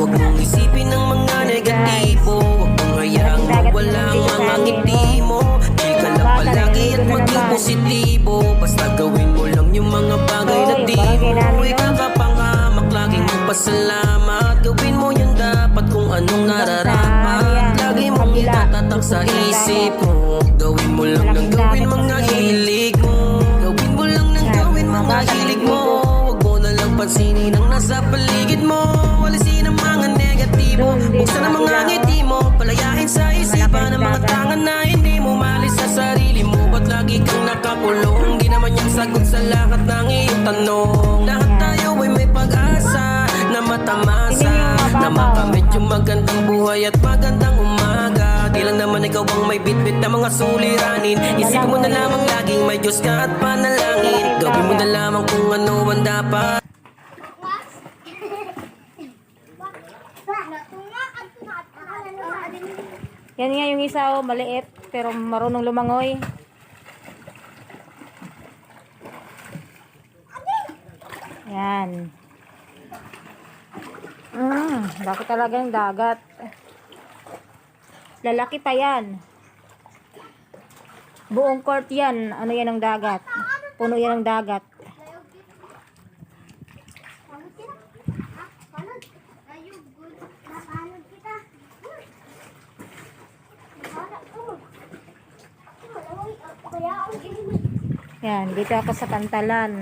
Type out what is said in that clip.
Huwag mong isipin ng mga negatibo, huwag mong hayaang mawala ang mga ngiti mo. Chill ka lang palagi at maging positibo, basta gawin mo lang yung mga bagay na di mo ikakapangamak. Laging magpasalamat, gawin mo yung dapat kung anong nararapat. Lagi mong itatatak sa isip mo, gawin mo lang ng gawin mga hilig mo. Gawin mo lang ng gawin mga hilig mo. Huwag mo na lang pansinin ang nasa paligid mo. Walisin ang mga negatibo, buksan ang mga ngiti mo. Palayain sa isipan ang mga tangan na hindi mo malis sa sarili mo. Ba't lagi kang nakakulong? Di naman yung sagot sa lahat ng iyong tanong. Lahat tayo ay may pag-asa na matamasa, na makamit yung magandang buhay at magandang umaga. Di lang naman ikaw ang may bitbit na mga suliranin. Isipin mo na lamang laging may Diyos ka at panalangin. Gawin mo na lamang kung ano ang dapat. Yan nga yung isa, oh, maliit pero marunong lumangoy. Yan. Bakit talagang dagat? Lalaki pa yan. Buong court yan. Ano yan ang dagat? Puno yan ng dagat. Yan, dito ako sa Pantalan.